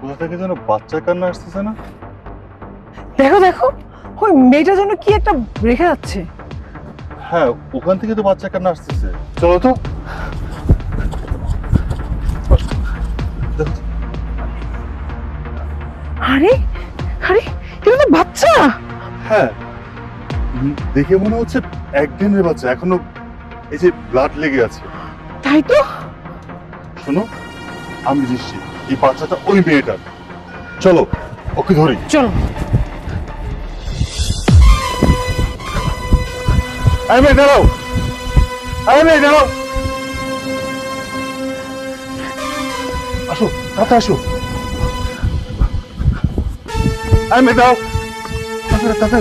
কোথা থেকে যেন বাচ্চার কান্না আসতেছে না? দেখো দেখো, ওই মেয়েটার জন্য কি একটা রেখে যাচ্ছে। হ্যাঁ, ওখান থেকে তো বাচ্চার কান্না আসতেছে। চলো তো। দেখো তো। আরে আরে, এটা তো বাচ্চা। হ্যাঁ, দেখে মনে হচ্ছে একদিনের বাচ্চা, এখনো এই যে ব্লাড লেগে আছে। তাই তো। শোনো, আমি নিশ্চিত এই বাচ্চাটা ওই মেয়েটার। চলো ওকে ধরি। চলো। আরে মেয়ে দাঁড়াও, আরে মেয়ে দাঁড়াও, আসো তাতে আসো। আরে মেয়ে দাঁড়াও, তাতে তাতে।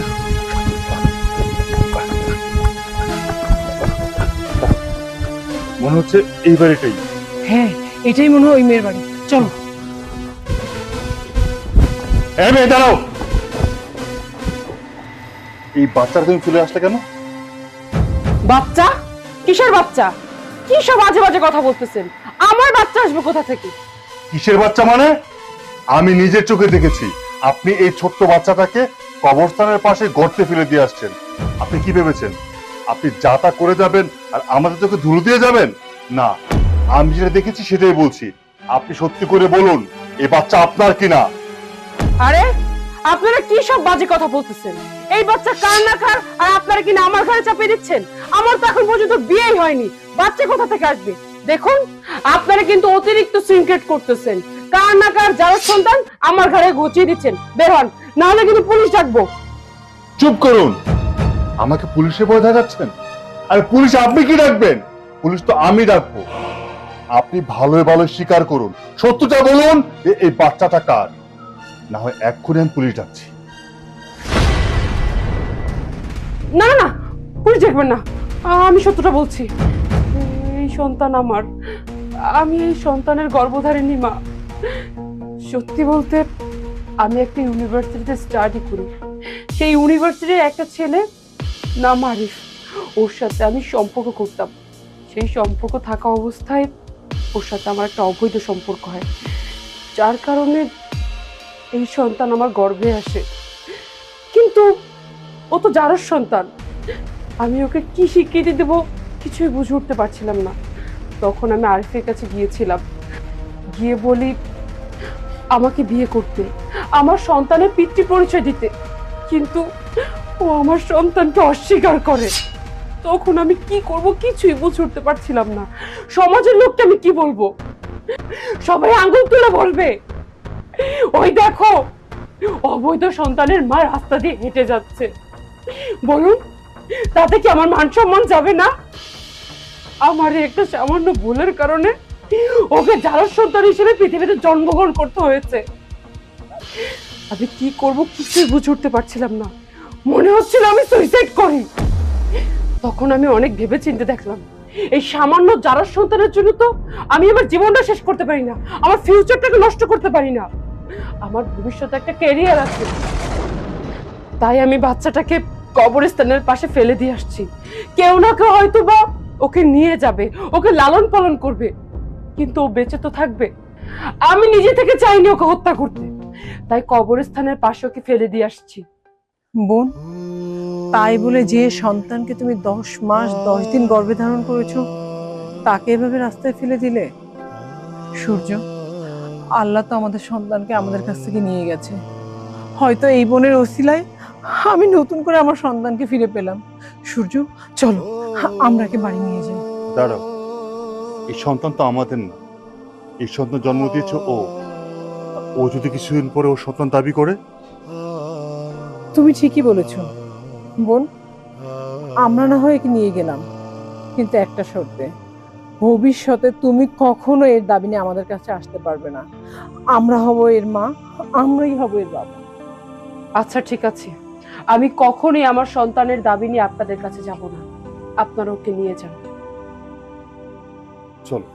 মনে হচ্ছে এই বাড়িটাই। হ্যাঁ, এটাই মনে হয় ওই মেয়ের বাড়ি। চলো। এই মেয়ে দাঁড়াও, এই বাচ্চাটা তুমি চলে আসলে কেন? বাচ্চা? কিসের বাচ্চা? কি সব বাজে বাজে কথা বলতেছেন? আমার বাচ্চা আসবে কোথা থেকে? কিসের বাচ্চা মানে? আমি নিজের চোখে দেখেছি আপনি এই ছোট্ট বাচ্চাটাকে কবরস্থানের পাশে গর্তে ফেলে দিয়ে আসছেন। আপনি কি ভেবেছেন আপনি যা তা করে যাবেন আর আমাদের চোখে ধুলো দিয়ে যাবেন? না, আমি যেটা দেখেছি সেটাই বলছি। আপনি সত্যি করে বলুন, এই বাচ্চা আপনার কিনা? আরে আপনারা কি সব বাজে কথা বলতেছেন? এই বাচ্চা কার না কার, আর আপনারা কিনা আমার ঘরে চাপিয়ে দিচ্ছেন? আমার তো এখন পর্যন্ত বিয়েই হয়নি, বাচ্চা কোথা থেকে আসবে? দেখুন, আপনারা কিন্তু অতিরিক্ত সিনক্রেট করতেছেন। কার না কার যার সন্তান আমার ঘরে ঘুচিয়ে দিচ্ছেন। বের হন, না হলে কিন্তু পুলিশ ডাকবো। চুপ করুন, আমাকে পুলিশে ভয় দেখাচ্ছেন? আরে পুলিশ আপনি কি ডাকবেন? পুলিশ তো আমি ডাকবো। আপনি ভালো ভালো স্বীকার করুন, সত্যটা বলুন যে এই বাচ্চাটা কার। না হয় এক্ষুনি আমি পুলিশ ডাকছি। না না না, পুলিশ দেখবেন না, আমি সত্যটা বলছি। এই সন্তান আমার, আমি এই সন্তানের গর্ভধারিণী মা। সত্যি বলতে, আমি একটা ইউনিভার্সিটিতে স্টাডি করি। সেই ইউনিভার্সিটির একটা ছেলে নাম আরিফ, ওর সাথে আমি সম্পর্ক করতাম। সেই সম্পর্ক থাকা অবস্থায় ওর সাথে আমার একটা অবৈধ সম্পর্ক হয়, যার কারণে এই সন্তান আমার গর্ভে আসে। কিন্তু ও তো যারর সন্তান, আমি ওকে কি স্বীকৃতি দেবো কিছুই বুঝে উঠতে পারছিলাম না। তখন আমি আরিফের কাছে গিয়েছিলাম, গিয়ে বলি আমাকে বিয়ে করতে, আমার সন্তানের পিতৃ পরিচয় দিতে। কিন্তু ও আমার সন্তানকে অস্বীকার করে। তখন আমি কি করব কিছুই বুঝে উঠতে পারছিলাম না। সমাজের লোককে আমি কি বলবো? সবাই আঙ্গুল তুলে বলবে ওই দেখো, অবৈধ সন্তানের মা রাস্তা দিয়ে হেঁটে যাচ্ছে। বলুন, তাতে কি আমার মান সম্মান যাবে না? আমার একটা সামান্য ভুলের কারণে ওকে যার সন্তান হিসেবে পৃথিবীতে জন্মগ্রহণ করতে হয়েছে। আমি কি করব কিছুই বুঝে উঠতে পারছিলাম না। মনে হচ্ছিল আমি সুইসাইড করি। তখন আমি অনেক ভেবে চিন্তে দেখলাম, এই সামান্য যারা সন্তানের জন্য তো আমি আমার জীবনটা শেষ করতে পারি না, আমার ফিউচারটাকে নষ্ট করতে পারি না। আমার ভবিষ্যতে একটা ক্যারিয়ার আছে। তাই আমি বাচ্চাটাকে কবরস্থানের পাশে ফেলে দিয়ে আসছি। কেউ না কেউ হয়তো বা ওকে নিয়ে যাবে, ওকে লালন পালন করবে, কিন্তু ও বেঁচে তো থাকবে। আমি নিজে থেকে চাইনি ওকে হত্যা করতে, তাই কবরস্থানের পাশে ওকে ফেলে দিয়ে আসছি। বোন, তাই বলে যে সন্তানকে তুমি 10 মাস 10 দিন গর্ভে ধারণ করেছো তাকে এভাবে রাস্তায় ফেলে দিলে? সূর্য, আল্লাহ তো আমাদের সন্তানকে আমাদের কাছ থেকে নিয়ে গেছে। হয়তো এই বোনের ওসিলায় আমি নতুন করে আমার সন্তানকে ফিরে পেলাম। সূর্য, চলো আমরা একে বাড়ি নিয়ে যাই। দাঁড়াও, এই সন্তান তো আমাদের না। এই সন্তান জন্ম দিয়েছে ও। ও যদি কিছুদিন পরে ওর সন্তান দাবি করে? তুমি ঠিকই বলেছ বোন, আমরা না হয় একে নিয়ে গেলাম, কিন্তু একটা শর্তে, ভবিষ্যতে তুমি কখনো এর দাবি নিয়ে আমাদের কাছে আসতে পারবে না। আমরা হব এর মা, আমরাই হব এর বাবা। আচ্ছা ঠিক আছে, আমি কখনোই আমার সন্তানের দাবি নিয়ে আপনাদের কাছে যাব না। আপনারা ওকে নিয়ে যান। চলো।